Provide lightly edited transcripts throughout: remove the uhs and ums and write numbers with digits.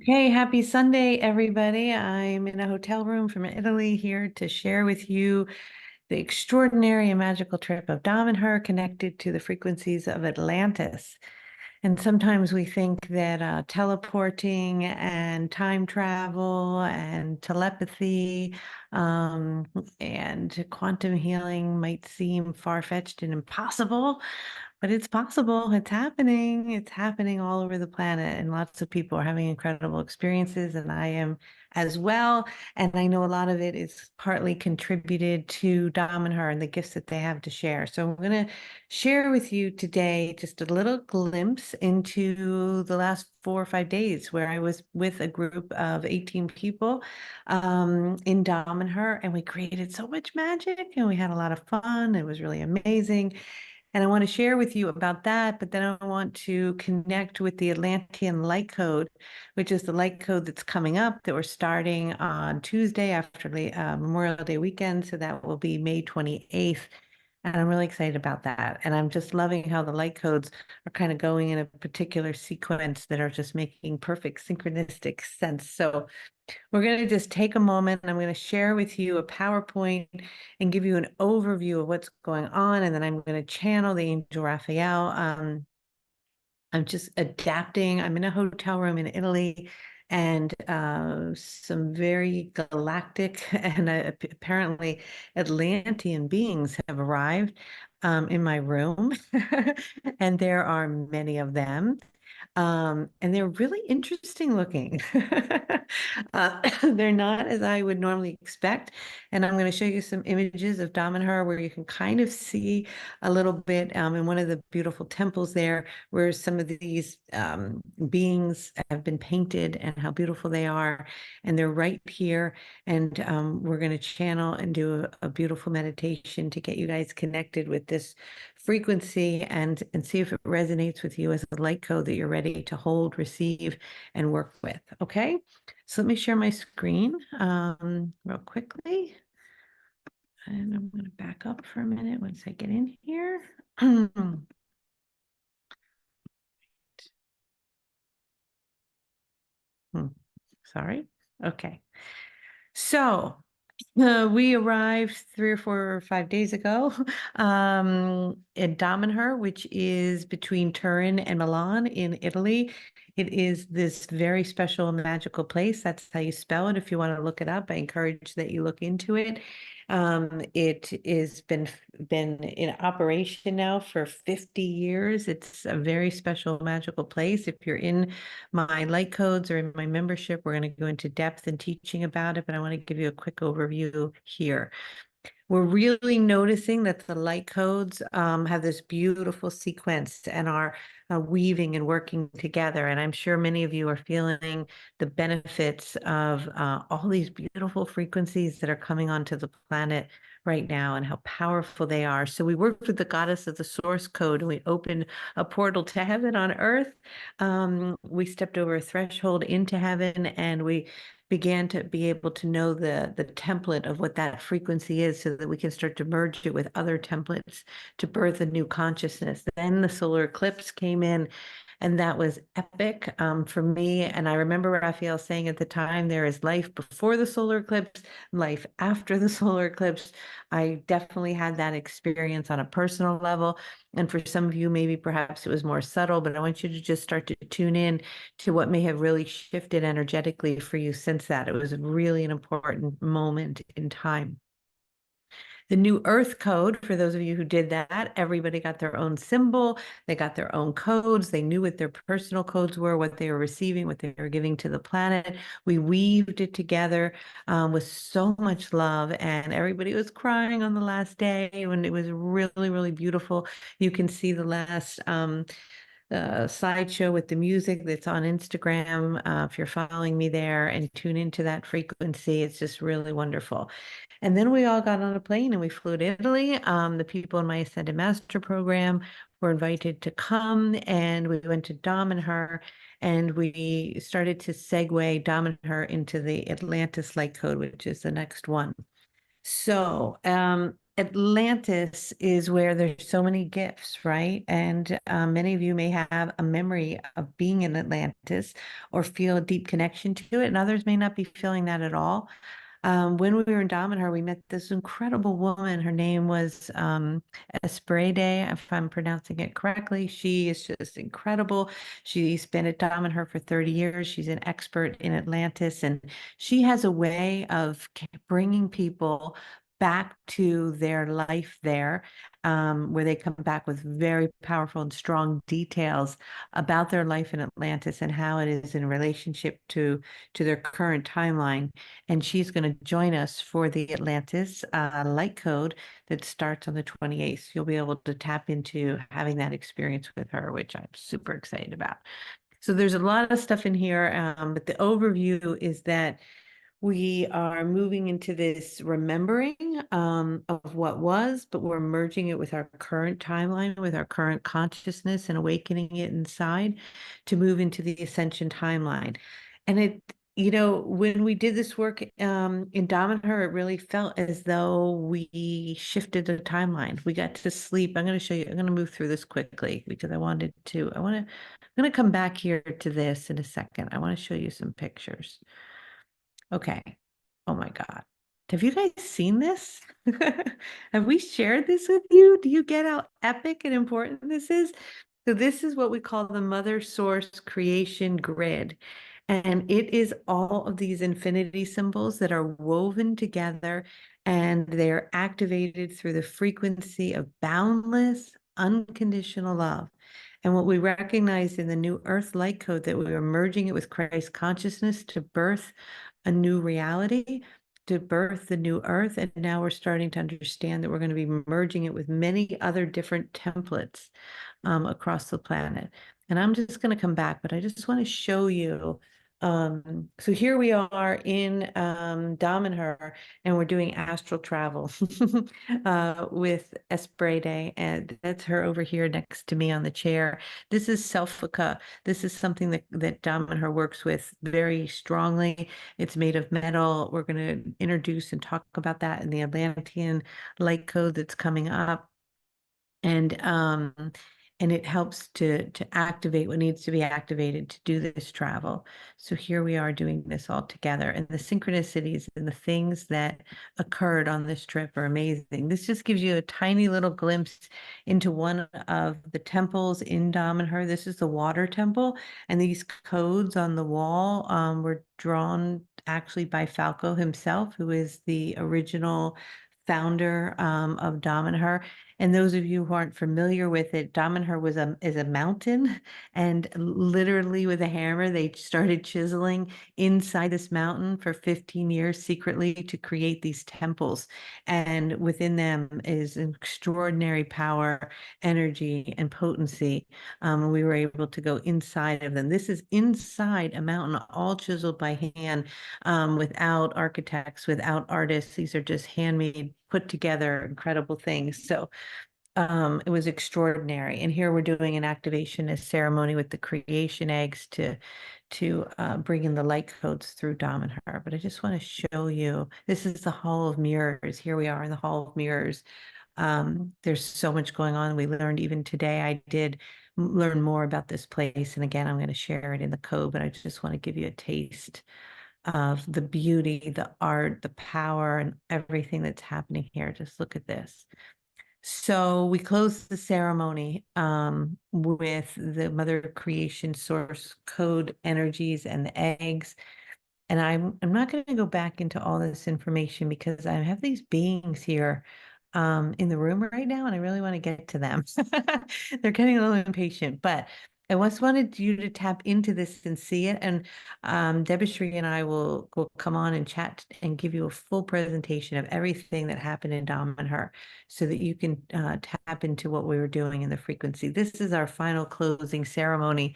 Okay, happy Sunday, everybody. I'm in a hotel room from Italy here to share with you the extraordinary and magical trip of Damanhur connected to the frequencies of Atlantis. And sometimes we think that teleporting and time travel and telepathy and quantum healing might seem far-fetched and impossible, but it's possible. It's happening. It's happening all over the planet, and lots of people are having incredible experiences, and I am as well. And I know a lot of it is partly contributed to Dom and her and the gifts that they have to share. So I'm going to share with you today just a little glimpse into the last 4 or 5 days where I was with a group of 18 people in Dom and her, and we created so much magic and we had a lot of fun. It was really amazing. And I want to share with you about that, but then I want to connect with the Atlantean Light Code, which is the light code that's coming up that we're starting on Tuesday after Memorial Day weekend. So that will be May 28th. And I'm really excited about that. And I'm just loving how the light codes are kind of going in a particular sequence that are just making perfect synchronistic sense. So we're going to just take a moment and I'm going to share with you a PowerPoint and give you an overview of what's going on. And then I'm going to channel the angel Raphael. I'm just adapting. I'm in a hotel room in Italy, and some very galactic and apparently Atlantean beings have arrived in my room, and there are many of them. And they're really interesting looking. They're not as I would normally expect. And I'm going to show you some images of Damanhur where you can kind of see a little bit in one of the beautiful temples there where some of these beings have been painted and how beautiful they are. And they're right here. And we're going to channel and do a beautiful meditation to get you guys connected with this frequency and see if it resonates with you as a light code that you're ready to hold, receive, and work with. Okay, so let me share my screen real quickly. And I'm going to back up for a minute once I get in here. Sorry. Okay. So we arrived 3 or 4 or 5 days ago in Damanhur, which is between Turin and Milan in Italy. It is this very special magical place. That's how you spell it. If you want to look it up, I encourage that you look into it. It has been in operation now for 50 years. It's a very special magical place. If you're in my light codes or in my membership, we're going to go into depth in teaching about it, but I want to give you a quick overview here. We're really noticing that the light codes have this beautiful sequence and are weaving and working together. And I'm sure many of you are feeling the benefits of all these beautiful frequencies that are coming onto the planet right now and how powerful they are. So we worked with the goddess of the source code and we opened a portal to heaven on earth. We stepped over a threshold into heaven and we began to be able to know the template of what that frequency is so that we can start to merge it with other templates to birth a new consciousness. Then the solar eclipse came in, and that was epic for me. And I remember Raphael saying at the time, there is life before the solar eclipse, life after the solar eclipse. I definitely had that experience on a personal level. And for some of you, maybe perhaps it was more subtle, but I want you to just start to tune in to what may have really shifted energetically for you since that. It was really an important moment in time. The new Earth Code, for those of you who did that, everybody got their own symbol. They got their own codes. They knew what their personal codes were, what they were receiving, what they were giving to the planet. We weaved it together with so much love, and everybody was crying on the last day when it was really, really beautiful. You can see the last slideshow with the music that's on Instagram. If you're following me there and tune into that frequency, it's just really wonderful. And then we all got on a plane and we flew to Italy. The people in my Ascended Master program were invited to come, and we went to Dom and her, and we started to segue Dom and her into the Atlantis Light Code, which is the next one. So Atlantis is where there's so many gifts, right? And many of you may have a memory of being in Atlantis or feel a deep connection to it, and others may not be feeling that at all. When we were in Damanhur, we met this incredible woman. Her name was Esprede, if I'm pronouncing it correctly. She is just incredible. She's been at Damanhur for 30 years. She's an expert in Atlantis, and she has a way of bringing people back to their life there, where they come back with very powerful and strong details about their life in Atlantis and how it is in relationship to their current timeline. And she's going to join us for the Atlantis Light Code that starts on the 28th. You'll be able to tap into having that experience with her, which I'm super excited about. So there's a lot of stuff in here, but the overview is that we are moving into this remembering of what was, but we're merging it with our current timeline, with our current consciousness and awakening it inside to move into the ascension timeline. And when we did this work in Damanhur, it really felt as though we shifted the timeline. We got to sleep. I'm going to show you, I'm going to move through this quickly because I'm going to come back here to this in a second. I want to show you some pictures. Okay. Oh my God. Have you guys seen this? Have we shared this with you? Do you get how epic and important this is? So this is what we call the mother source creation grid. And it is all of these infinity symbols that are woven together and they're activated through the frequency of boundless, unconditional love. And what we recognize in the new Earth Light Code that we are merging it with Christ consciousness to birth a new reality, to birth the new Earth. And now we're starting to understand that we're going to be merging it with many other different templates across the planet. And I'm just going to come back, but I just want to show you. So here we are in Damanhur, and we're doing astral travel with Esprede, and that's her over here next to me on the chair. This is Selfica. This is something that Damanhur works with very strongly. It's made of metal. We're going to introduce and talk about that in the Atlantean Light Code that's coming up. And it helps to activate what needs to be activated to do this travel. So here we are doing this all together, and the synchronicities and the things that occurred on this trip are amazing. This just gives you a tiny little glimpse into one of the temples in Damanhur. This is the water temple, and these codes on the wall were drawn actually by Falco himself, who is the original founder of Damanhur. And those of you who aren't familiar with it, Damanhur is a mountain, and literally with a hammer, they started chiseling inside this mountain for 15 years secretly to create these temples. And within them is an extraordinary power, energy, and potency. We were able to go inside of them. This is inside a mountain, all chiseled by hand, without architects, without artists. These are just handmade, put together incredible things. So it was extraordinary. And here we're doing an activation, a ceremony with the creation eggs to bring in the light codes through Damanhur. But I just want to show you, this is the Hall of Mirrors. Here we are in the Hall of Mirrors. There's so much going on. We learned even today, I did learn more about this place. And again, I'm going to share it in the code, but I just want to give you a taste of the beauty, the art, the power, and everything that's happening here. Just look at this. So we close the ceremony with the Mother Creation Source Code energies and the eggs. And I'm not going to go back into all this information because I have these beings here in the room right now, and I really want to get to them. They're getting a little impatient, but I just wanted you to tap into this and see it. And Debashri and I will come on and chat and give you a full presentation of everything that happened in Damanhur so that you can tap into what we were doing in the frequency. This is our final closing ceremony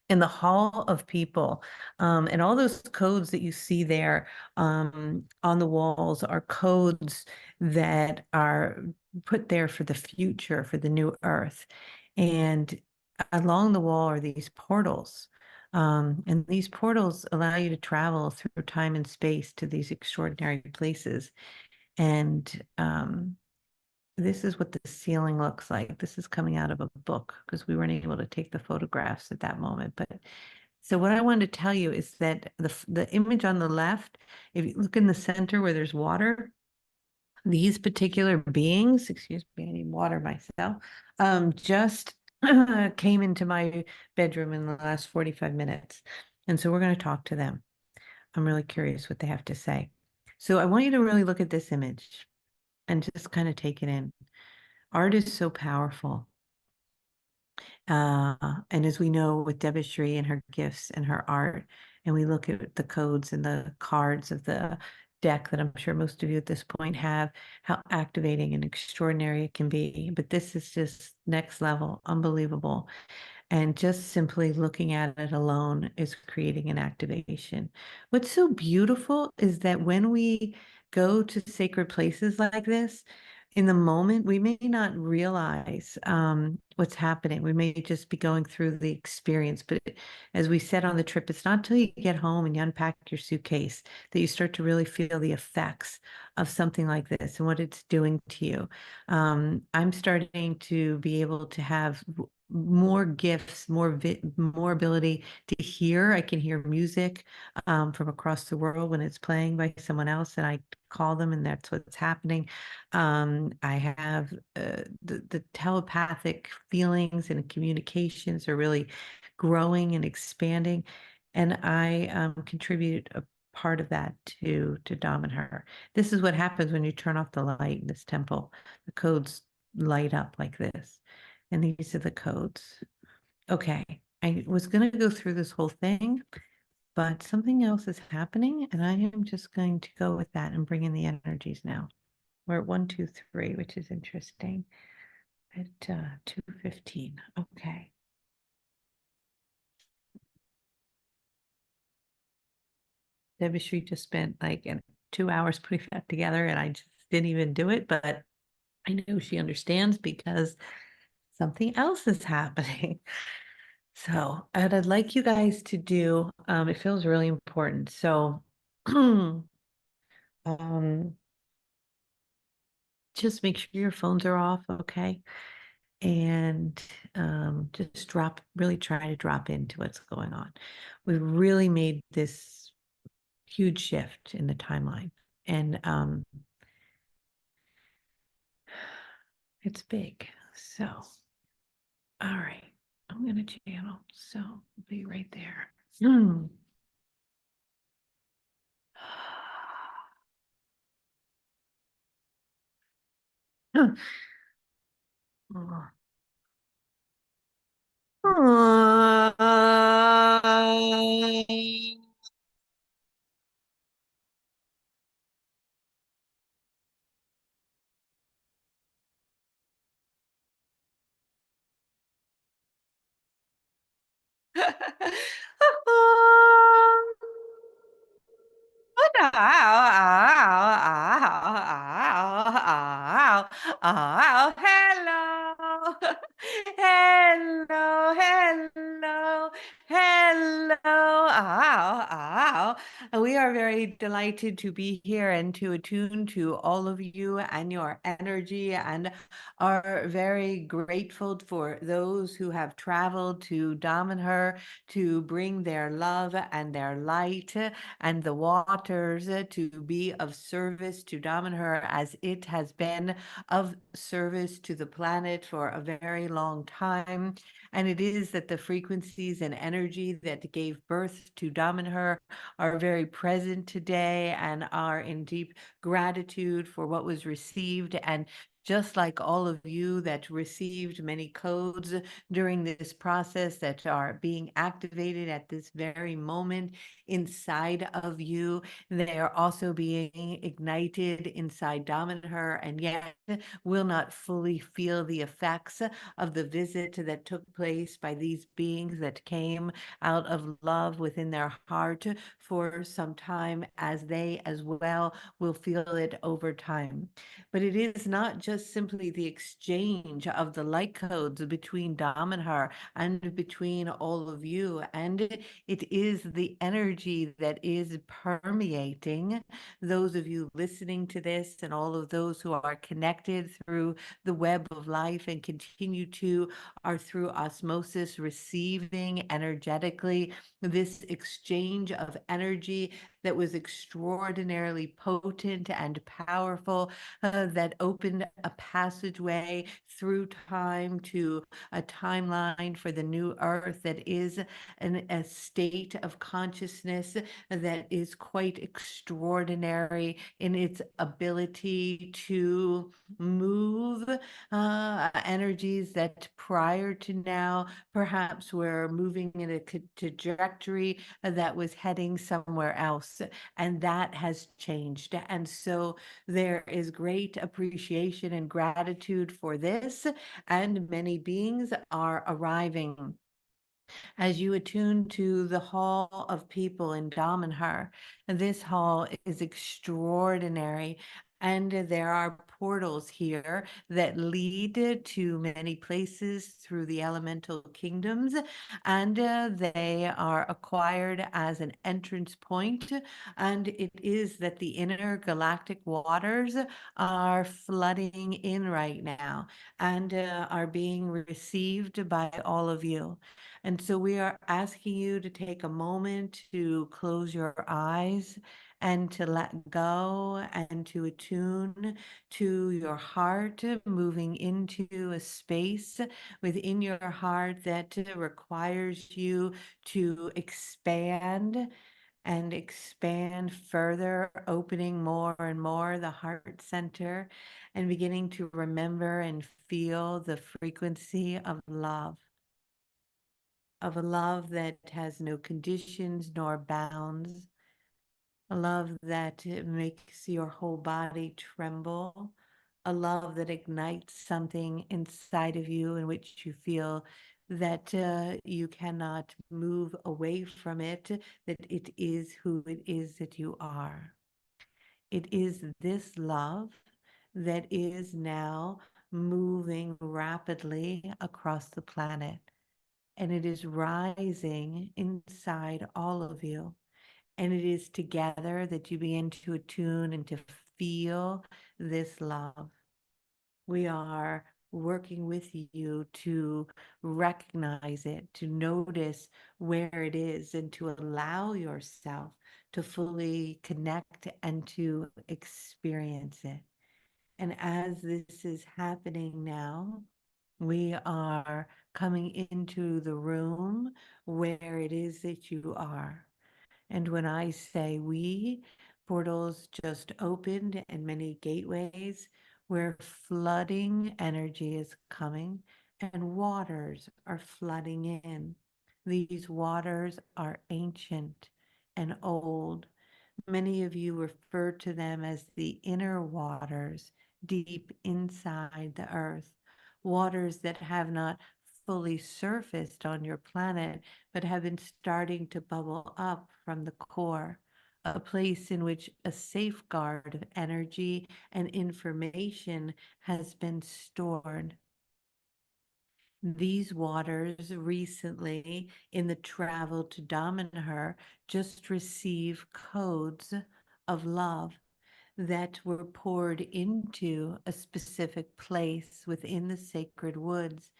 in the Hall of People. And all those codes that you see there on the walls are codes that are put there for the future, for the new Earth. And along the wall are these portals. And these portals allow you to travel through time and space to these extraordinary places. And this is what the ceiling looks like. This is coming out of a book because we weren't able to take the photographs at that moment. But so what I wanted to tell you is that the image on the left, if you look in the center where there's water, these particular beings, excuse me, I need water myself, just came into my bedroom in the last 45 minutes. And so we're going to talk to them. I'm really curious what they have to say. So I want you to really look at this image and just kind of take it in. Art is so powerful. And as we know with Debashri and her gifts and her art, and we look at the codes and the cards of the deck that I'm sure most of you at this point have, how activating and extraordinary it can be. But this is just next level, unbelievable. And just simply looking at it alone is creating an activation. What's so beautiful is that when we go to sacred places like this, in the moment, we may not realize what's happening. We may just be going through the experience. But as we said on the trip, it's not until you get home and you unpack your suitcase that you start to really feel the effects of something like this and what it's doing to you. I'm starting to be able to have more gifts, more ability to hear. I can hear music from across the world when it's playing by someone else, and I call them, and that's what's happening. I have the telepathic feelings and communications are really growing and expanding, and I contribute a part of that to Damanhur. This is what happens when you turn off the light in this temple. The codes light up like this. And these are the codes. Okay, I was going to go through this whole thing, but something else is happening, and I am just going to go with that and bring in the energies now. We're at 123, which is interesting. At 2:15. Okay. Debishri just spent like 2 hours putting that together, and I just didn't even do it, but I know she understands because something else is happening. So, what I'd like you guys to do, it feels really important. So, um, just make sure your phones are off, okay? And just really try to drop into what's going on. We've really made this huge shift in the timeline, and it's big. So, all right, I'm gonna channel. So, be right there. Hello. Hello, hello, hello. And we are very delighted to be here and to attune to all of you and your energy, and are very grateful for those who have traveled to Damanhur to bring their love and their light and the waters to be of service to Damanhur, as it has been of service to the planet for a very long time. And it is that the frequencies and energy that gave birth to Damanhur are very present today and are in deep gratitude for what was received. And just like all of you that received many codes during this process that are being activated at this very moment inside of you, they are also being ignited inside Damanhur, and yet will not fully feel the effects of the visit that took place by these beings that came out of love within their heart for some time, as they as well will feel it over time. But it is not just just simply the exchange of the light codes between Damanhur and between all of you. And it is the energy that is permeating those of you listening to this and all of those who are connected through the web of life and continue to are through osmosis receiving energetically this exchange of energy that was extraordinarily potent and powerful, that opened a passageway through time to a timeline for the new earth that is a state of consciousness that is quite extraordinary in its ability to move energies that prior to now perhaps were moving in a trajectory that was heading somewhere else, and that has changed. And so there is great appreciation and gratitude for this, and many beings are arriving. As you attune to the Hall of People in Damanhur, this hall is extraordinary. And there are portals here that lead to many places through the elemental kingdoms, and they are acquired as an entrance point. And it is that the intergalactic waters are flooding in right now and are being received by all of you. And so we are asking you to take a moment to close your eyes and to let go and to attune to your heart, moving into a space within your heart that requires you to expand and expand further, opening more and more the heart center and beginning to remember and feel the frequency of a love that has no conditions nor bounds, a love that makes your whole body tremble, a love that ignites something inside of you in which you feel that you cannot move away from it, that it is who it is that you are. It is this love that is now moving rapidly across the planet, and it is rising inside all of you. And it is together that you begin to attune and to feel this love. We are working with you to recognize it, to notice where it is, and to allow yourself to fully connect and to experience it. And as this is happening now, we are coming into the room where it is that you are. And when I say we, portals just opened and many gateways where flooding energy is coming and waters are flooding in. These waters are ancient and old. Many of you refer to them as the inner waters deep inside the earth, waters that have not fully surfaced on your planet, but have been starting to bubble up from the core, a place in which a safeguard of energy and information has been stored. These waters recently in the travel to Damanhur just receive codes of love that were poured into a specific place within the sacred woods,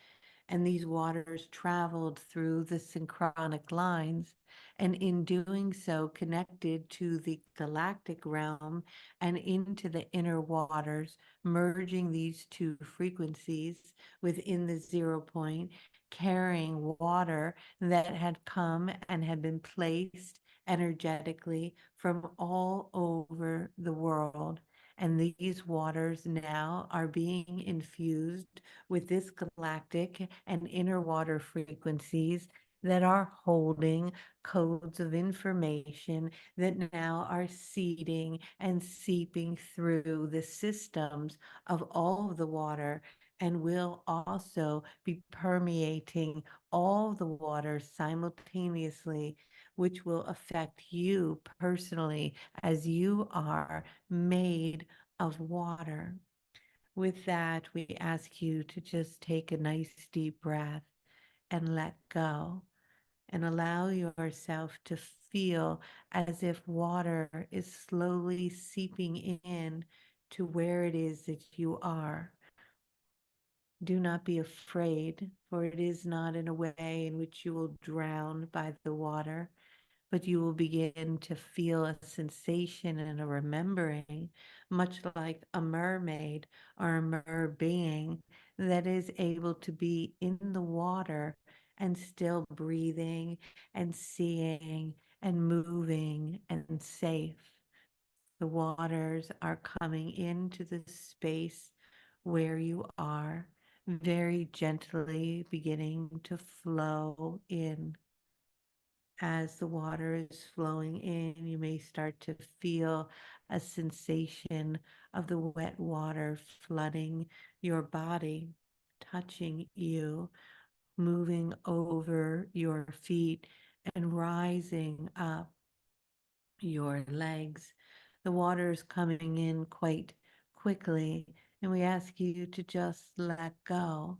and these waters traveled through the synchronic lines, and in doing so connected to the galactic realm and into the inner waters, merging these two frequencies within the 0 point, carrying water that had come and had been placed energetically from all over the world. And these waters now are being infused with this galactic and inner water frequencies that are holding codes of information that now are seeding and seeping through the systems of all of the water and will also be permeating all the water simultaneously, which will affect you personally as you are made of water. With that, we ask you to just take a nice deep breath and let go and allow yourself to feel as if water is slowly seeping in to where it is that you are. Do not be afraid, for it is not in a way in which you will drown by the water, but you will begin to feel a sensation and a remembering, much like a mermaid or a mer being that is able to be in the water and still breathing and seeing and moving and safe. The waters are coming into the space where you are, very gently beginning to flow in. As the water is flowing in, you may start to feel a sensation of the wet water flooding your body, touching you, moving over your feet and rising up your legs. The water is coming in quite quickly, and we ask you to just let go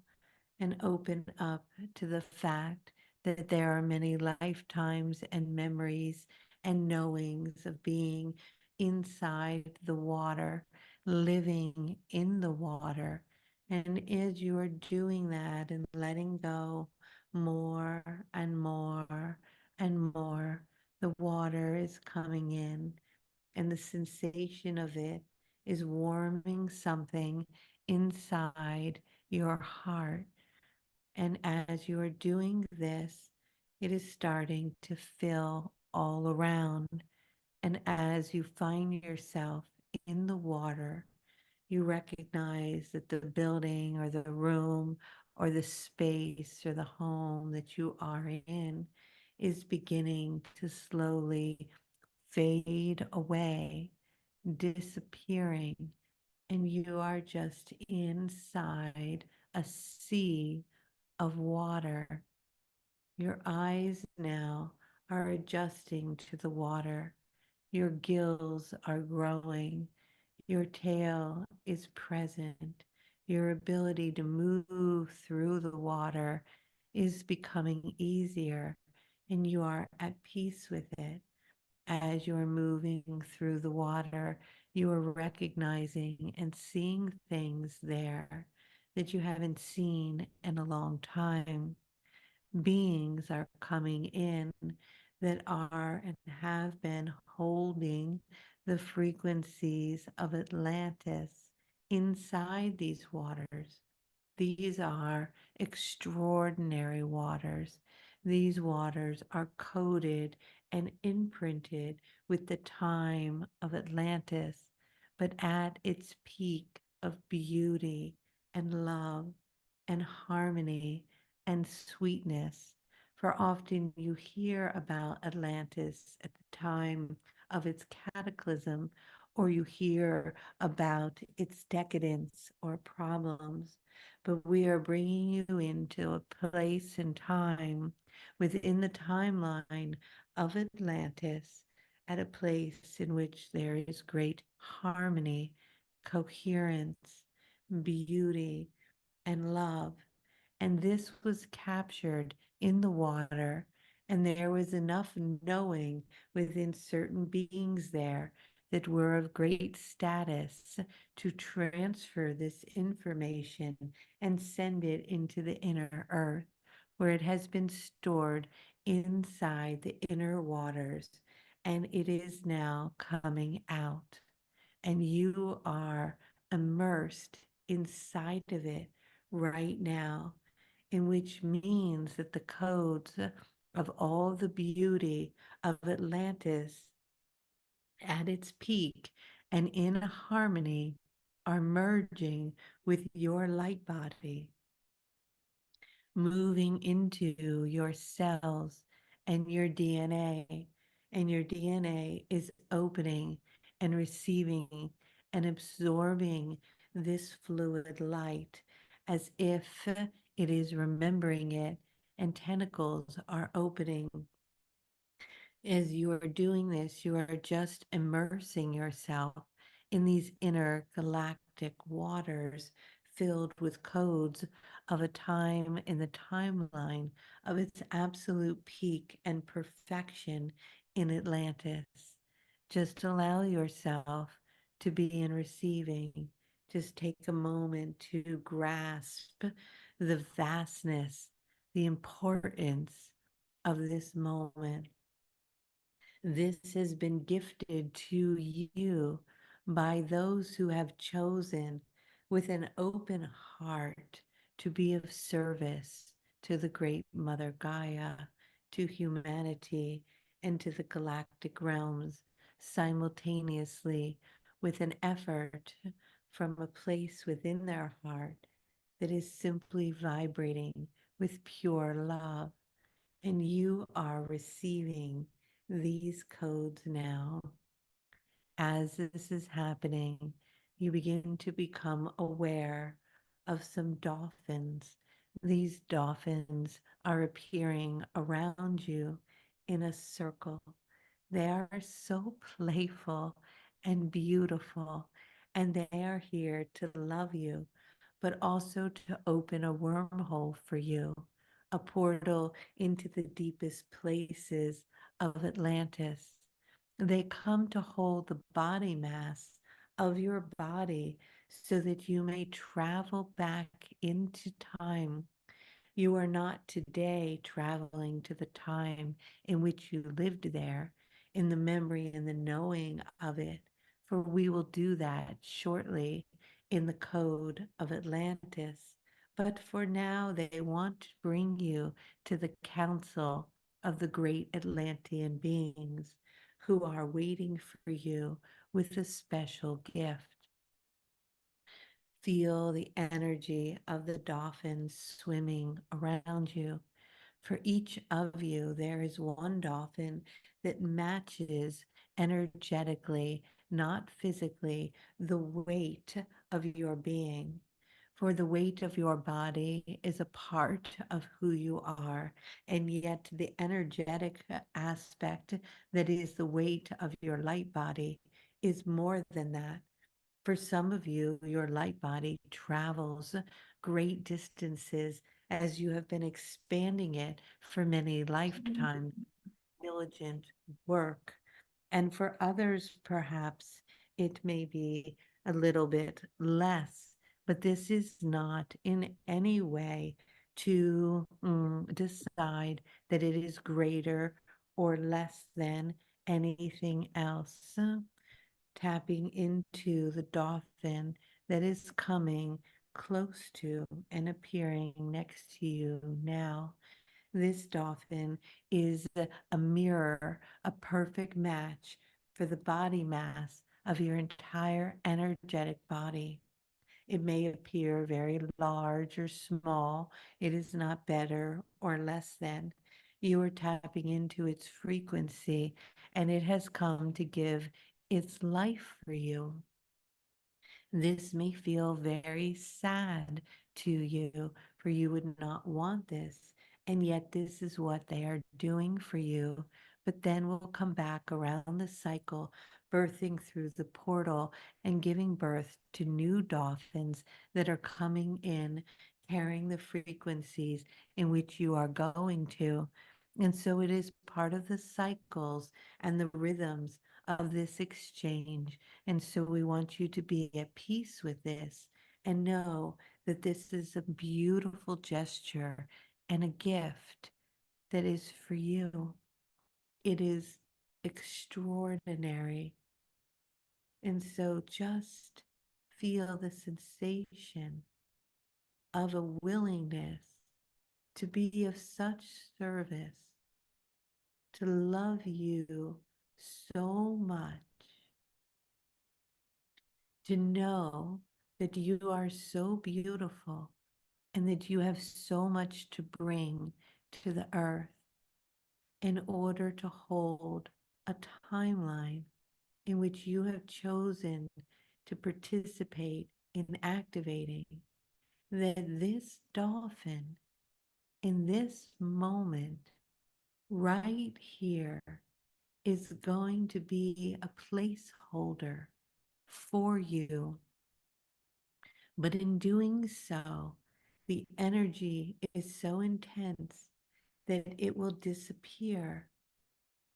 and open up to the fact that there are many lifetimes and memories and knowings of being inside the water, living in the water. And as you are doing that and letting go more and more and more, the water is coming in, and the sensation of it is warming something inside your heart. And as you are doing this, it is starting to fill all around. And as you find yourself in the water, you recognize that the building or the room or the space or the home that you are in is beginning to slowly fade away, disappearing, and you are just inside a sea of water. Your eyes now are adjusting to the water. Your gills are growing. Your tail is present. Your ability to move through the water is becoming easier, and you are at peace with it. As you are moving through the water, you are recognizing and seeing things there that you haven't seen in a long time. Beings are coming in that are and have been holding the frequencies of Atlantis inside these waters. These are extraordinary waters. These waters are coded and imprinted with the time of Atlantis, but at its peak of beauty and love and harmony and sweetness. For often you hear about Atlantis at the time of its cataclysm, or you hear about its decadence or problems, but we are bringing you into a place and time within the timeline of Atlantis, at a place in which there is great harmony, coherence, beauty, and love. And this was captured in the water, and there was enough knowing within certain beings there that were of great status to transfer this information and send it into the inner earth, where it has been stored inside the inner waters, and it is now coming out. And you are immersed inside of it right now, in which means that the codes of all the beauty of Atlantis at its peak and in harmony are merging with your light body, moving into your cells and your DNA. And your DNA is opening and receiving and absorbing this fluid light as if it is remembering it, and tentacles are opening. As you are doing this, you are just immersing yourself in these intergalactic waters filled with codes of a time in the timeline of its absolute peak and perfection in Atlantis. Just allow yourself to be in receiving. Just take a moment to grasp the vastness, the importance of this moment. This has been gifted to you by those who have chosen with an open heart to be of service to the great Mother Gaia, to humanity, and to the galactic realms simultaneously with an effort from a place within their heart that is simply vibrating with pure love. And you are receiving these codes now. As this is happening, you begin to become aware of some dolphins. These dolphins are appearing around you in a circle. They are so playful and beautiful, and they are here to love you, but also to open a wormhole for you, a portal into the deepest places of Atlantis. They come to hold the body mass of your body so that you may travel back into time. You are not today traveling to the time in which you lived there, in the memory and the knowing of it, for we will do that shortly in the code of Atlantis. But for now, they want to bring you to the council of the great Atlantean beings who are waiting for you with a special gift. Feel the energy of the dolphins swimming around you. For each of you, there is one dolphin that matches energetically, not physically, the weight of your being. For the weight of your body is a part of who you are, and yet the energetic aspect that is the weight of your light body is more than that. For some of you, your light body travels great distances as you have been expanding it for many lifetimes, diligent work. And for others, perhaps it may be a little bit less, but this is not in any way to decide that it is greater or less than anything else. Tapping into the dolphin that is coming close to and appearing next to you now. This dolphin is a mirror, a perfect match for the body mass of your entire energetic body. It may appear very large or small. It is not better or less than. You are tapping into its frequency, and it has come to give its life for you. This may feel very sad to you, for you would not want this, and yet this is what they are doing for you. But then we'll come back around the cycle, birthing through the portal and giving birth to new dolphins that are coming in, carrying the frequencies in which you are going to. And so it is part of the cycles and the rhythms of this exchange. And so we want you to be at peace with this and know that this is a beautiful gesture and a gift that is for you. It is extraordinary. And so just feel the sensation of a willingness to be of such service, to love you so much, to know that you are so beautiful and that you have so much to bring to the earth in order to hold a timeline in which you have chosen to participate in activating, that this dolphin in this moment right here is going to be a placeholder for you. But in doing so, the energy is so intense that it will disappear,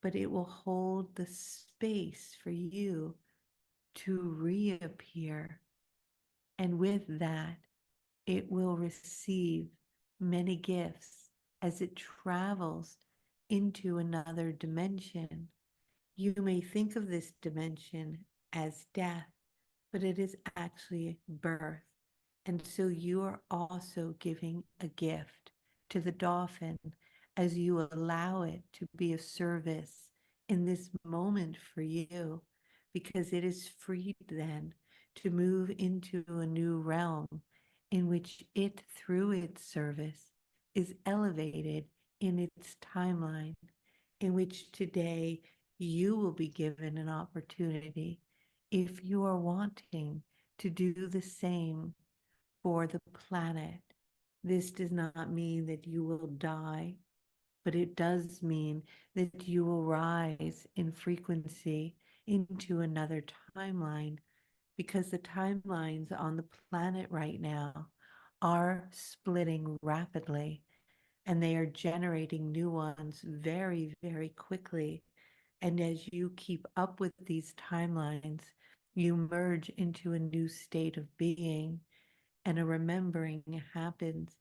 but it will hold the space for you to reappear. And with that, it will receive many gifts as it travels into another dimension. You may think of this dimension as death, but it is actually birth. And so you are also giving a gift to the dolphin as you allow it to be of service in this moment for you, because it is freed then to move into a new realm in which it, through its service, is elevated in its timeline, in which today you will be given an opportunity, if you are wanting, to do the same for the planet. This does not mean that you will die, but it does mean that you will rise in frequency into another timeline, because the timelines on the planet right now are splitting rapidly, and they are generating new ones very, very quickly. And as you keep up with these timelines, you merge into a new state of being, and a remembering happens.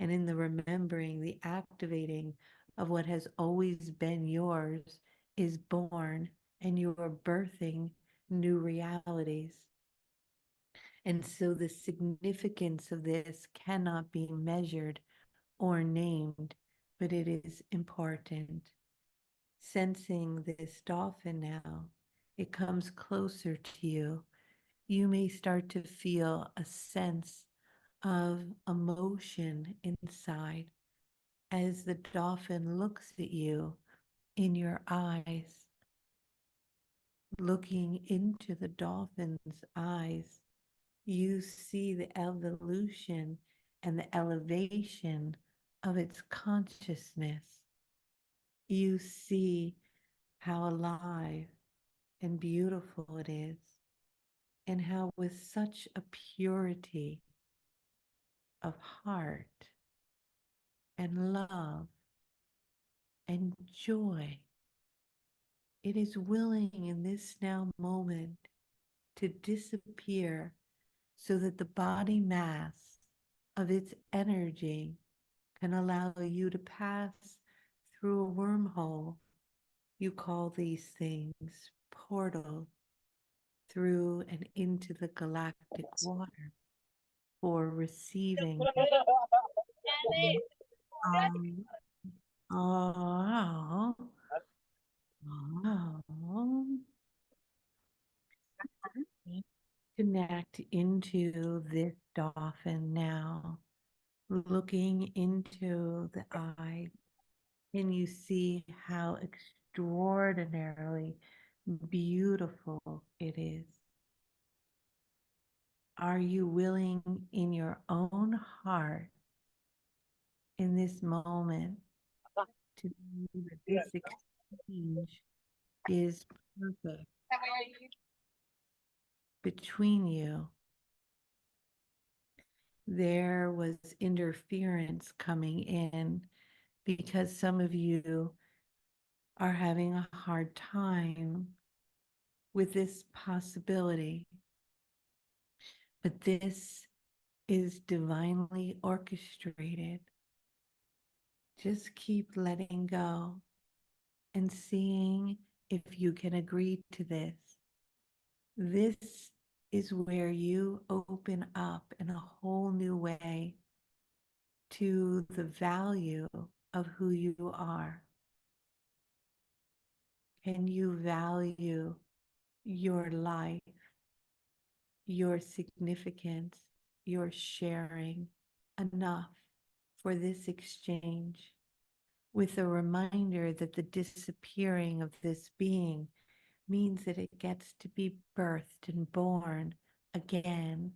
And in the remembering, the activating of what has always been yours is born, and you are birthing new realities. And so the significance of this cannot be measured or named, but it is important. Sensing this dolphin now, it comes closer to you. You may start to feel a sense of emotion inside as the dolphin looks at you in your eyes. Looking into the dolphin's eyes, you see the evolution and the elevation of its consciousness. You see how alive and beautiful it is, and how with such a purity of heart and love and joy, it is willing in this now moment to disappear, so that the body mass of its energy can allow you to pass through a wormhole. You call these things portals, through and into the galactic water for receiving. Um, oh, oh, connect into this dolphin now, looking into the eye, and you see how extraordinarily beautiful it is. Are you willing in your own heart in this moment to believe that this exchange is perfect between you? There was interference coming in because some of you are having a hard time with this possibility, but this is divinely orchestrated. Just keep letting go and seeing if you can agree to this. This is where you open up in a whole new way to the value of who you are. Can you value your life, your significance, your sharing enough for this exchange, with a reminder that the disappearing of this being means that it gets to be birthed and born again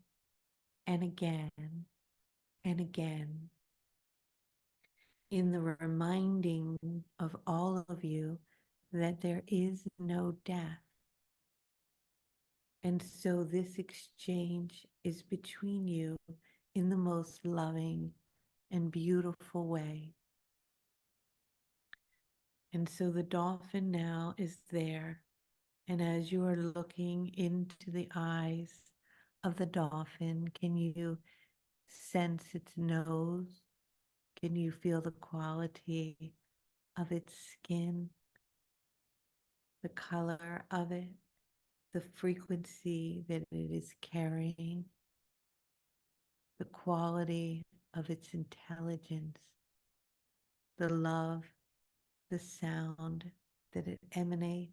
and again and again, in the reminding of all of you that there is no death. And so this exchange is between you in the most loving and beautiful way. And so the dolphin now is there. And as you are looking into the eyes of the dolphin, can you sense its nose? Can you feel the quality of its skin, the color of it, the frequency that it is carrying, the quality of its intelligence, the love, the sound that it emanates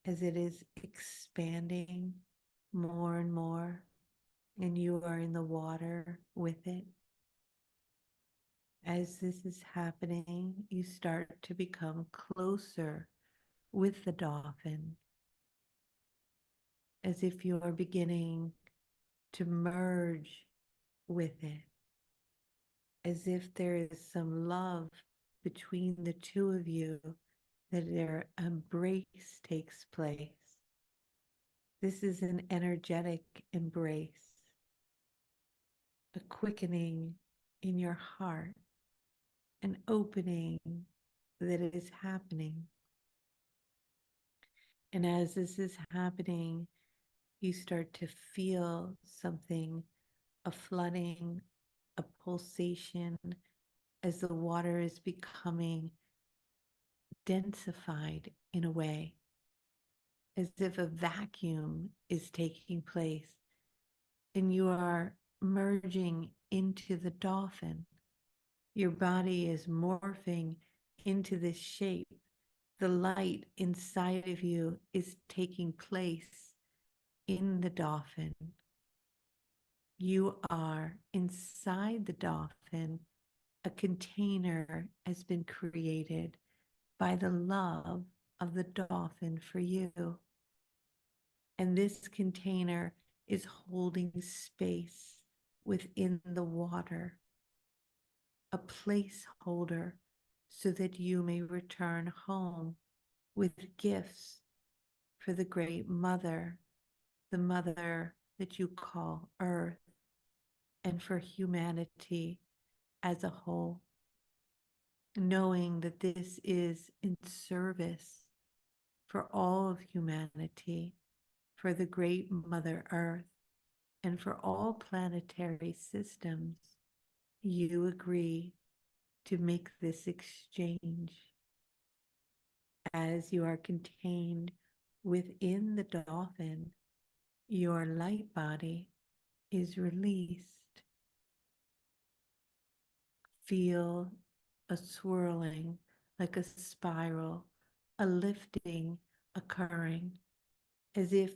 as it is expanding more and more, and you are in the water with it. As this is happening, you start to become closer with the dolphin, as if you are beginning to merge with it, as if there is some love between the two of you, that their embrace takes place. This is an energetic embrace, a quickening in your heart, an opening that is happening. And as this is happening, you start to feel something, a flooding, a pulsation, as the water is becoming densified in a way, as if a vacuum is taking place and you are merging into the dolphin. Your body is morphing into this shape. The light inside of you is taking place in the dolphin. You are inside the dolphin. A container has been created by the love of the dolphin for you. And this container is holding space within the water, a placeholder so that you may return home with gifts for the great mother, the mother that you call Earth, and for humanity as a whole, knowing that this is in service for all of humanity, for the great Mother Earth, and for all planetary systems. You agree to make this exchange as you are contained within the dolphin. Your light body is released. Feel a swirling like a spiral, a lifting occurring, as if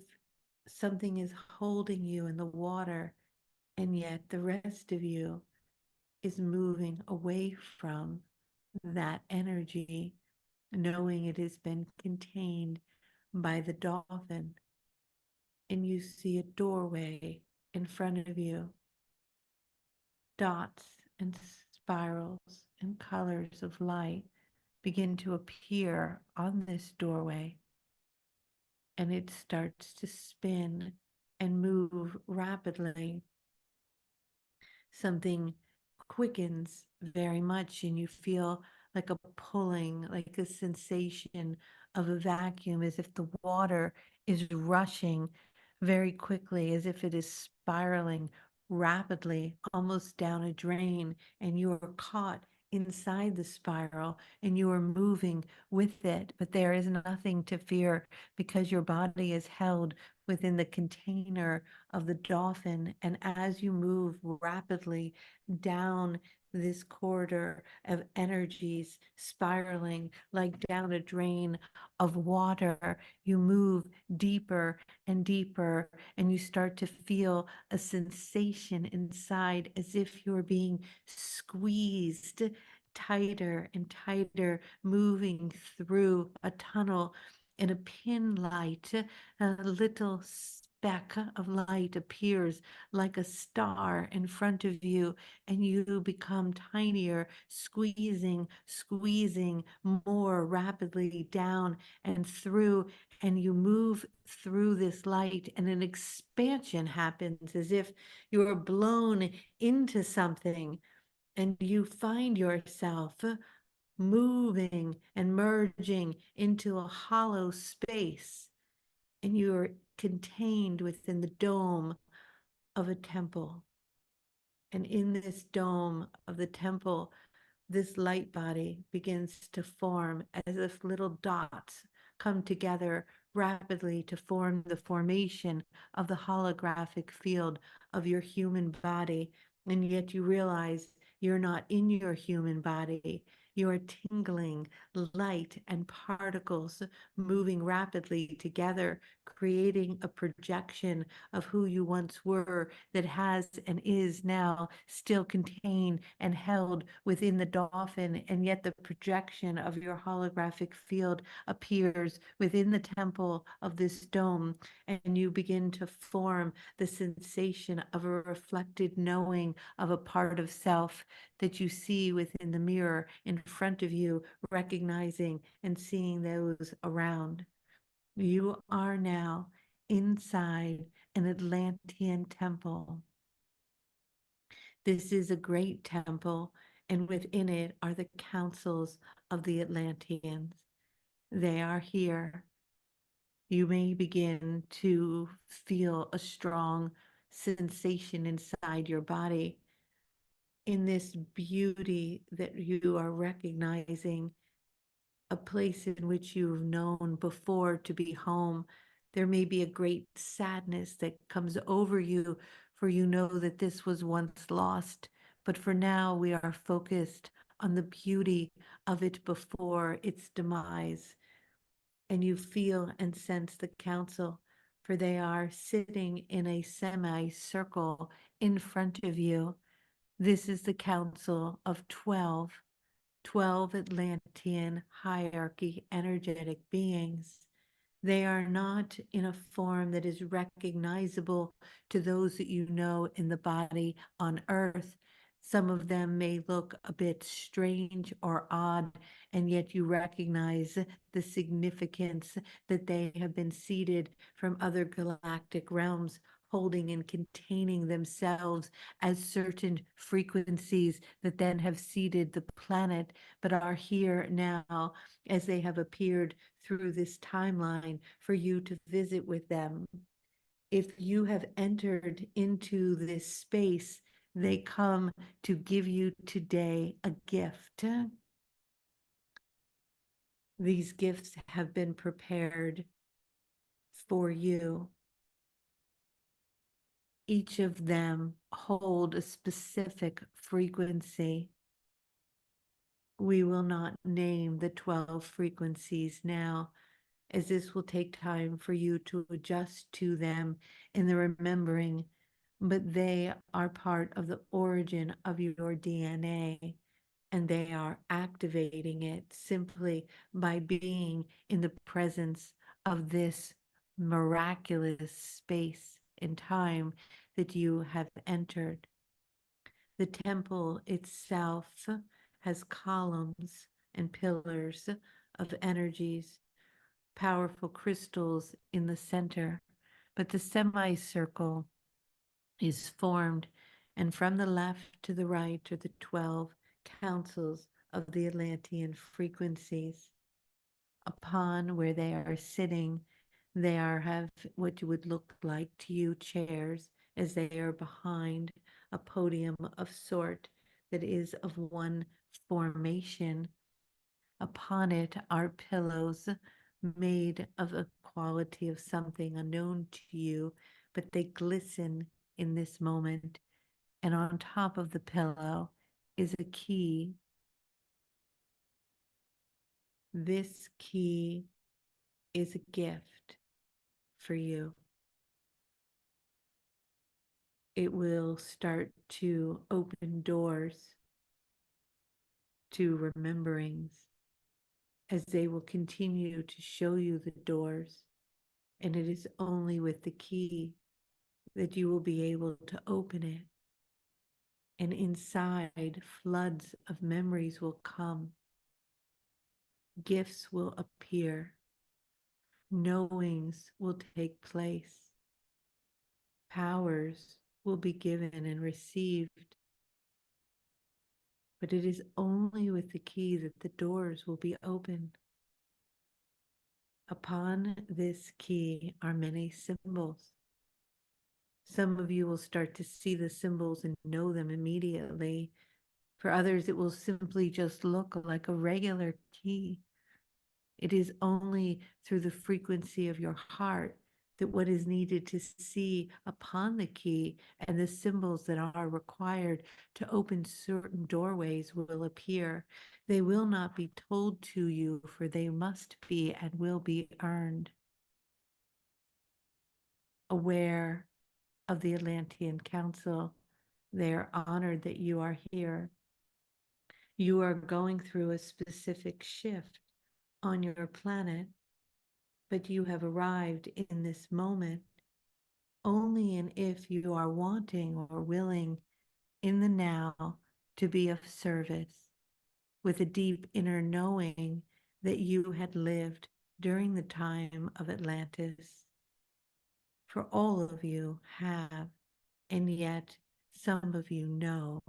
something is holding you in the water, and yet the rest of you is moving away from that energy, knowing it has been contained by the dolphin. And you see a doorway in front of you, dots and spirals and colors of light begin to appear on this doorway, and it starts to spin and move rapidly. Something quickens very much, and you feel like a pulling, like a sensation of a vacuum, as if the water is rushing very quickly, as if it is spiraling rapidly, almost down a drain, and you are caught inside the spiral and you are moving with it. But there is nothing to fear, because your body is held within the container of the dolphin. And as you move rapidly down this corridor of energies, spiraling like down a drain of water, you move deeper and deeper, and you start to feel a sensation inside, as if you're being squeezed tighter and tighter, moving through a tunnel in a pin light, a little speck of light appears like a star in front of you, and you become tinier, squeezing more rapidly down and through, and you move through this light, and an expansion happens as if you are blown into something, and you find yourself moving and merging into a hollow space, and you're contained within the dome of a temple. And in this dome of the temple, this light body begins to form as if little dots come together rapidly to form the formation of the holographic field of your human body. And yet you realize you're not in your human body. You are tingling light and particles moving rapidly together, creating a projection of who you once were that has and is now still contained and held within the dolphin, and yet the projection of your holographic field appears within the temple of this dome, and you begin to form the sensation of a reflected knowing of a part of self that you see within the mirror in front of you, recognizing and seeing those around. You are now inside an Atlantean temple. This is a great temple, and within it are the councils of the Atlanteans. They are here. You may begin to feel a strong sensation inside your body in this beauty that you are recognizing, a place in which you've known before to be home. There may be a great sadness that comes over you, for you know that this was once lost, but for now we are focused on the beauty of it before its demise. And you feel and sense the council, for they are sitting in a semicircle in front of you. This is the council of 12 Atlantean hierarchy energetic beings. They are not in a form that is recognizable to those that you know in the body on earth. Some of them may look a bit strange or odd, and yet you recognize the significance that they have been seeded from other galactic realms, holding and containing themselves as certain frequencies that then have seeded the planet, but are here now as they have appeared through this timeline for you to visit with them. If you have entered into this space, they come to give you today a gift. These gifts have been prepared for you. Each of them hold a specific frequency. We will not name the 12 frequencies now, as this will take time for you to adjust to them in the remembering, but they are part of the origin of your DNA, and they are activating it simply by being in the presence of this miraculous space and time that you have entered. The temple itself has columns and pillars of energies, powerful crystals in the center, but the semicircle is formed, and from the left to the right are the 12 councils of the Atlantean frequencies. Upon where they are sitting, they have what would look like to you chairs, as they are behind a podium of sort that is of one formation. Upon it are pillows made of a quality of something unknown to you, but they glisten in this moment. And on top of the pillow is a key. This key is a gift for you. It will start to open doors to rememberings, as they will continue to show you the doors. And it is only with the key that you will be able to open it. And inside, floods of memories will come, gifts will appear, knowings will take place, powers will be given and received. But it is only with the key that the doors will be opened. Upon this key are many symbols. Some of you will start to see the symbols and know them immediately. For others, it will simply just look like a regular key. It is only through the frequency of your heart that what is needed to see upon the key and the symbols that are required to open certain doorways will appear. They will not be told to you, for they must be and will be earned. Aware of the Atlantean Council, they are honored that you are here. You are going through a specific shift on your planet, but you have arrived in this moment only and if you are wanting or willing in the now to be of service with a deep inner knowing that you had lived during the time of Atlantis. For all of you have, and yet some of you know.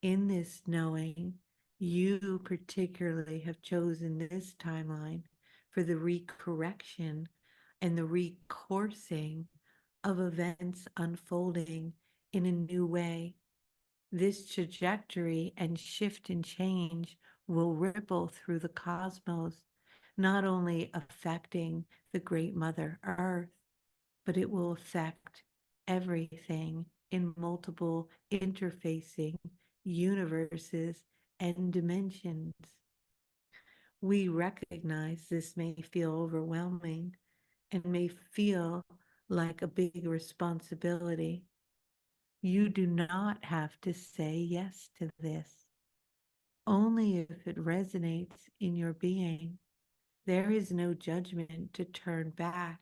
In this knowing, you particularly have chosen this timeline for the recorrection and the recoursing of events unfolding in a new way. This trajectory and shift and change will ripple through the cosmos, not only affecting the great Mother Earth, but it will affect everything in multiple interfacing universes and dimensions. We recognize this may feel overwhelming and may feel like a big responsibility. You do not have to say yes to this. Only if it resonates in your being. There is no judgment to turn back,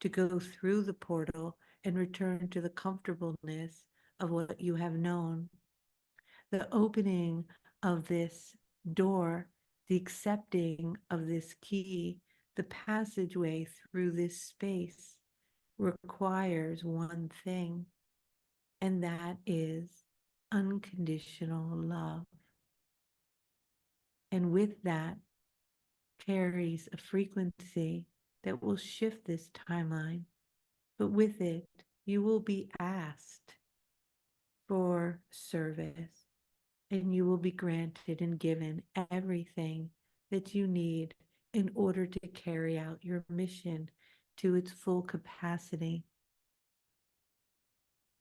to go through the portal and return to the comfortableness of what you have known. The opening of this door, the accepting of this key, the passageway through this space requires one thing, and that is unconditional love. And with that carries a frequency that will shift this timeline, but with it, you will be asked for service, and you will be granted and given everything that you need in order to carry out your mission to its full capacity.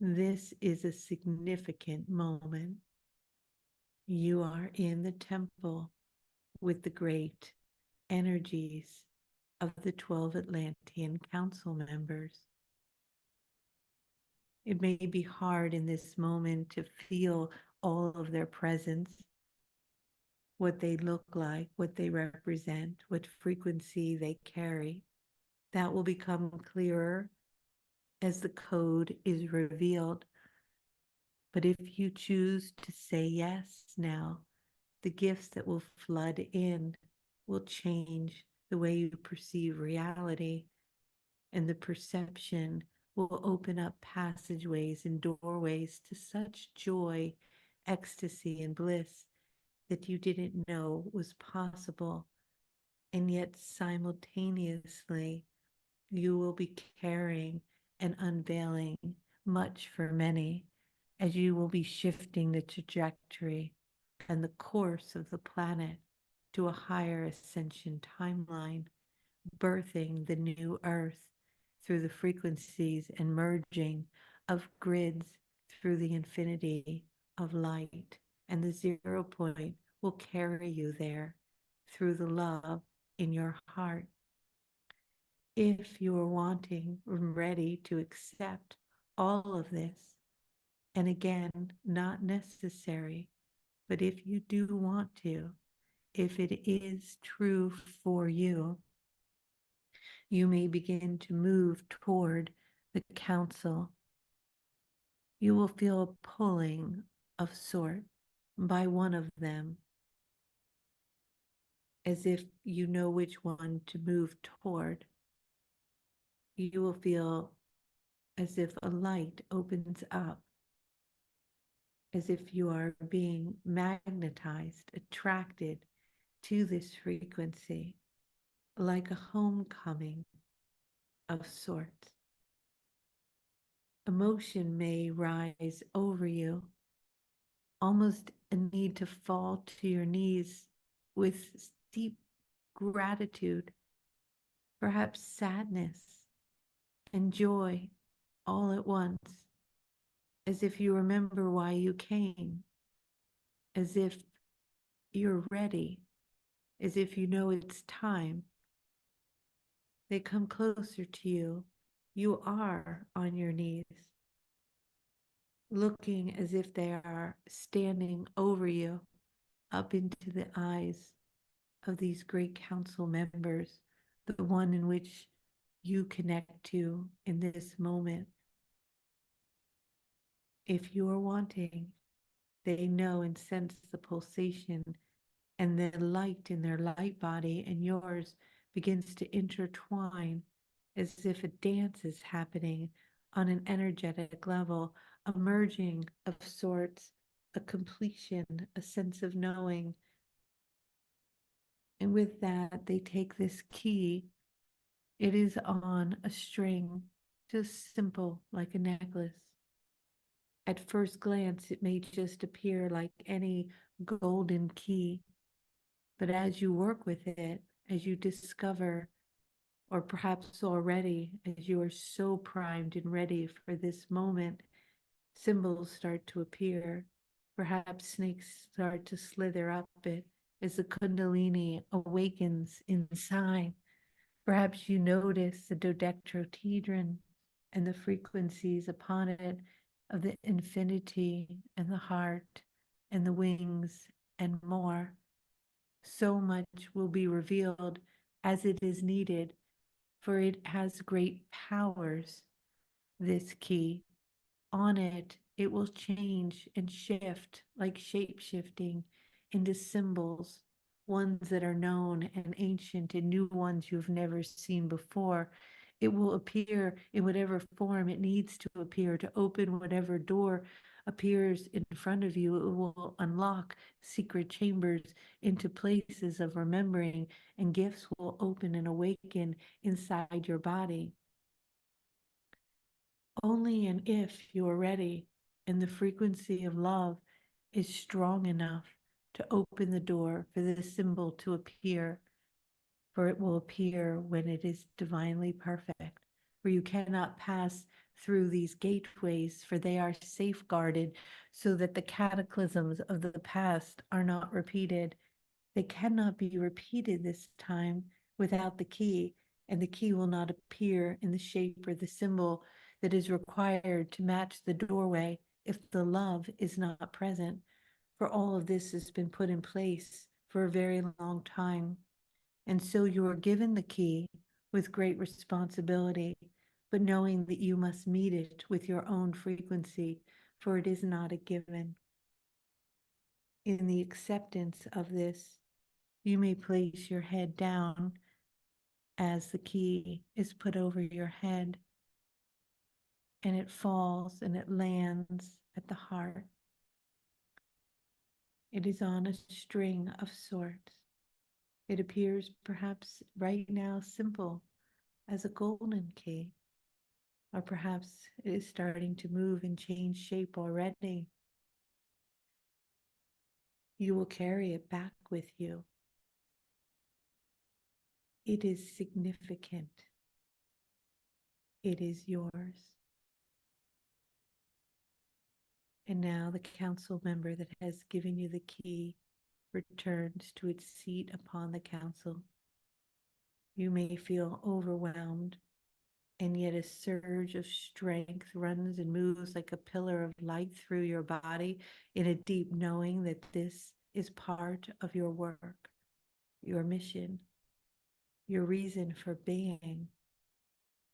This is a significant moment. You are in the temple with the great energies of the 12 Atlantean Council members. It may be hard in this moment to feel all of their presence, what they look like, what they represent, what frequency they carry. That will become clearer as the code is revealed. But if you choose to say yes now, the gifts that will flood in will change the way you perceive reality, and the perception will open up passageways and doorways to such joy, ecstasy, and bliss that you didn't know was possible. And yet simultaneously, you will be carrying and unveiling much for many, as you will be shifting the trajectory and the course of the planet to a higher ascension timeline, birthing the new earth through the frequencies and merging of grids through the infinity of light. And the 0 point will carry you there through the love in your heart. If you are wanting and ready to accept all of this, and again, not necessary, but if you do want to, if it is true for you, you may begin to move toward the council. You will feel a pulling of sort by one of them, as if you know which one to move toward. You will feel as if a light opens up, as if you are being magnetized, attracted to this frequency, like a homecoming of sorts. Emotion may rise over you, almost a need to fall to your knees with deep gratitude, perhaps sadness and joy all at once, as if you remember why you came, as if you're ready, as if you know it's time. They come closer to you. You are on your knees, looking as if they are standing over you, up into the eyes of these great council members, the one in which you connect to in this moment. If you are wanting, they know and sense the pulsation, and the light in their light body and yours begins to intertwine as if a dance is happening on an energetic level, a merging of sorts, a completion, a sense of knowing. And with that, they take this key. It is on a string, just simple like a necklace. At first glance, it may just appear like any golden key, but as you work with it, as you discover, or perhaps already, as you are so primed and ready for this moment, symbols start to appear. Perhaps snakes start to slither up it as the Kundalini awakens inside. Perhaps you notice the dodecahedron and the frequencies upon it of the infinity and the heart and the wings and more. So much will be revealed as it is needed, for it has great powers, this key. On it, it will change and shift like shape shifting into symbols, ones that are known and ancient and new ones you've never seen before. It will appear in whatever form it needs to appear to open whatever door appears in front of you. It will unlock secret chambers into places of remembering, and gifts will open and awaken inside your body. Only and if you are ready and the frequency of love is strong enough to open the door for the symbol to appear, for it will appear when it is divinely perfect. For you cannot pass through these gateways, for they are safeguarded so that the cataclysms of the past are not repeated. They cannot be repeated this time without the key, and the key will not appear in the shape or the symbol that is required to match the doorway if the love is not present. For all of this has been put in place for a very long time. And so you are given the key with great responsibility, but knowing that you must meet it with your own frequency, for it is not a given. In the acceptance of this, you may place your head down as the key is put over your head, and it falls and it lands at the heart. It is on a string of sorts. It appears perhaps right now simple as a golden key, or perhaps it is starting to move and change shape already. You will carry it back with you. It is significant. It is yours. And now the council member that has given you the key returns to its seat upon the council. You may feel overwhelmed, and yet a surge of strength runs and moves like a pillar of light through your body in a deep knowing that this is part of your work, your mission, your reason for being.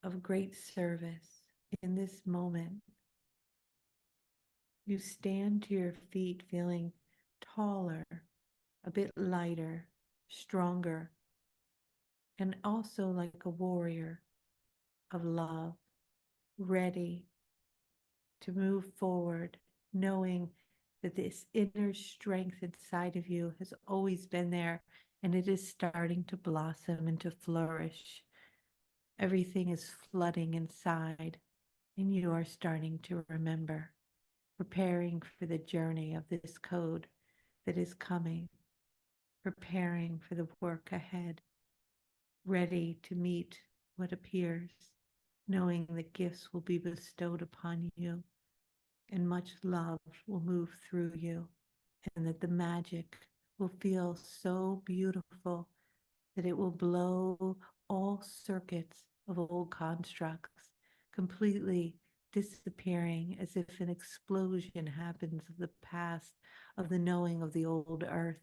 of great service in this moment. You stand to your feet feeling taller, a bit lighter, stronger, and also like a warrior of love, ready to move forward, knowing that this inner strength inside of you has always been there and it is starting to blossom and to flourish. Everything is flooding inside, and you are starting to remember, preparing for the journey of this code that is coming, preparing for the work ahead, ready to meet what appears, knowing that gifts will be bestowed upon you and much love will move through you, and that the magic will feel so beautiful that it will blow all circuits of old constructs, completely disappearing as if an explosion happens of the past, of the knowing of the old earth.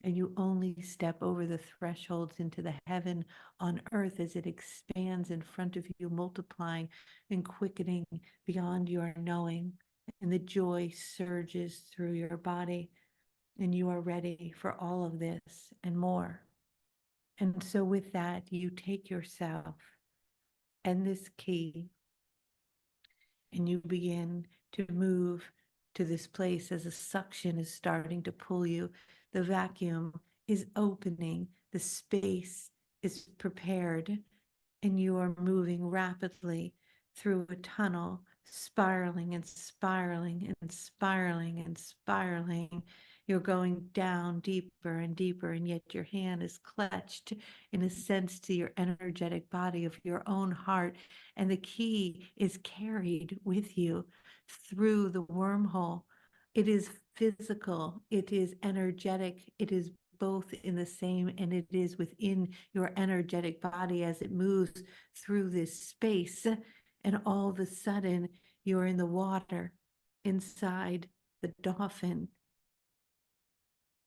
And you only step over the thresholds into the heaven on earth as it expands in front of you, multiplying and quickening beyond your knowing. And the joy surges through your body, and you are ready for all of this and more. And so, with that, you take yourself and this key, and you begin to move to this place as a suction is starting to pull you. The vacuum is opening, the space is prepared, and you are moving rapidly through a tunnel, spiraling and spiraling and spiraling and spiraling. You're going down deeper and deeper, and yet your hand is clutched in a sense to your energetic body of your own heart, and the key is carried with you through the wormhole. It is physical, it is energetic, it is both in the same, and it is within your energetic body as it moves through this space. And all of a sudden, you're in the water inside the dolphin.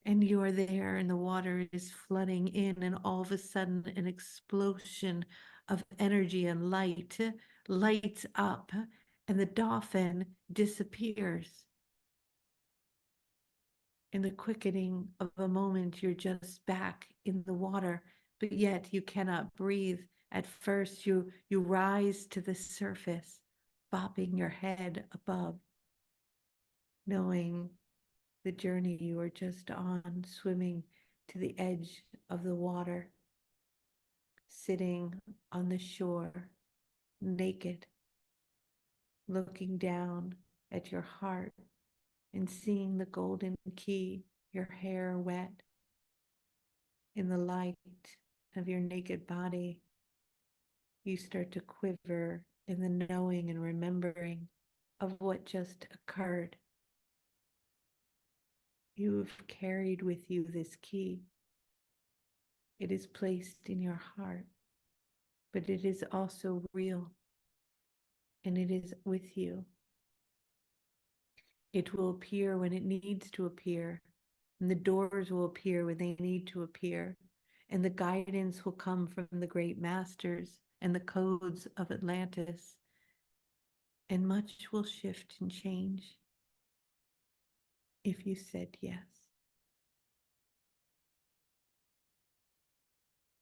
And you are there, and the water is flooding in, and all of a sudden, an explosion of energy and light lights up, and the dolphin disappears. In the quickening of a moment, you're just back in the water, but yet you cannot breathe. At first, you rise to the surface, bobbing your head above, knowing the journey you were just on, swimming to the edge of the water, sitting on the shore, naked, looking down at your heart and seeing the golden key, your hair wet in the light of your naked body. You start to quiver in the knowing and remembering of what just occurred. You've carried with you this key. It is placed in your heart, but it is also real, and it is with you. It will appear when it needs to appear, and the doors will appear when they need to appear, and the guidance will come from the great masters and the codes of Atlantis, and much will shift and change if you said yes.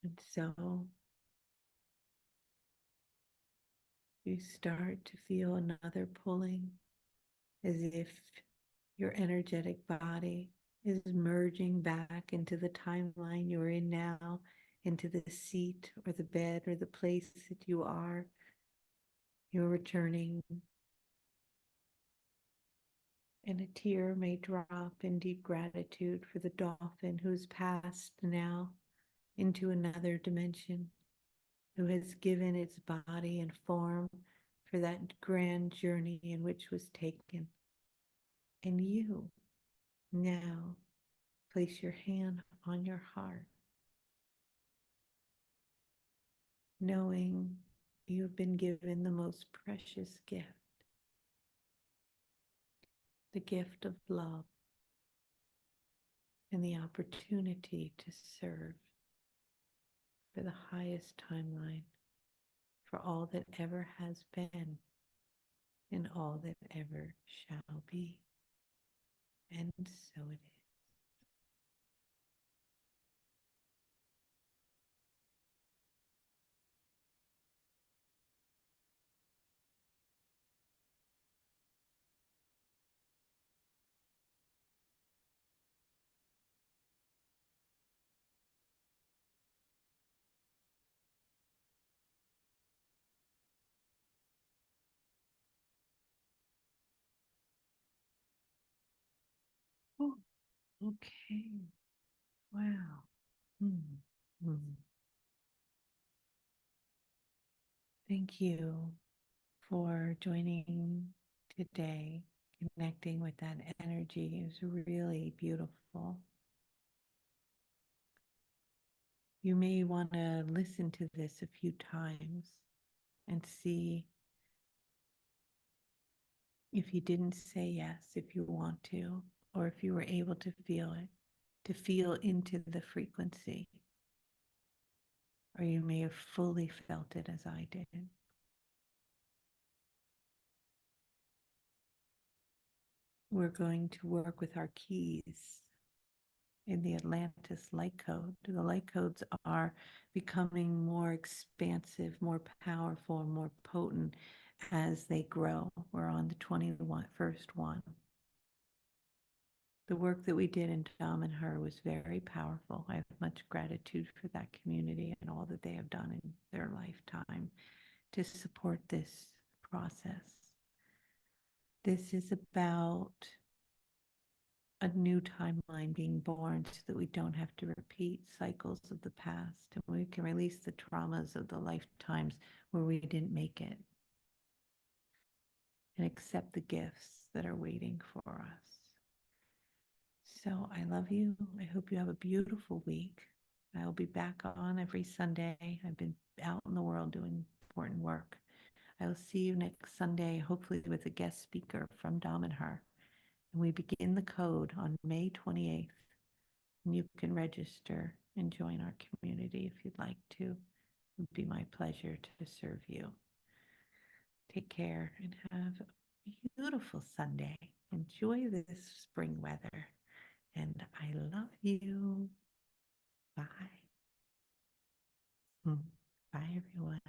And so you start to feel another pulling, as if your energetic body is merging back into the timeline you're in now, into the seat or the bed or the place that you are. You're returning, and a tear may drop in deep gratitude for the dolphin who's passed now into another dimension, who has given its body and form for that grand journey in which was taken. And you now place your hand on your heart, knowing you have been given the most precious gift, the gift of love and the opportunity to serve for the highest timeline, for all that ever has been and all that ever shall be. And so it is. Oh, okay. Wow. Hmm. Hmm. Thank you for joining today, connecting with that energy. It was really beautiful. You may want to listen to this a few times and see if you didn't say yes, if you want to, or if you were able to feel it, to feel into the frequency, or you may have fully felt it as I did. We're going to work with our keys in the Atlantis Light Code. The light codes are becoming more expansive, more powerful, more potent as they grow. We're on the 21st one. The work that we did in Damanhur was very powerful. I have much gratitude for that community and all that they have done in their lifetime to support this process. This is about a new timeline being born so that we don't have to repeat cycles of the past and we can release the traumas of the lifetimes where we didn't make it and accept the gifts that are waiting for us. So I love you. I hope you have a beautiful week. I'll be back on every Sunday. I've been out in the world doing important work. I will see you next Sunday, hopefully with a guest speaker from Damanhur. And we begin the code on May 28th. And you can register and join our community if you'd like to. It would be my pleasure to serve you. Take care and have a beautiful Sunday. Enjoy this spring weather. And I love you. Bye. Bye, everyone.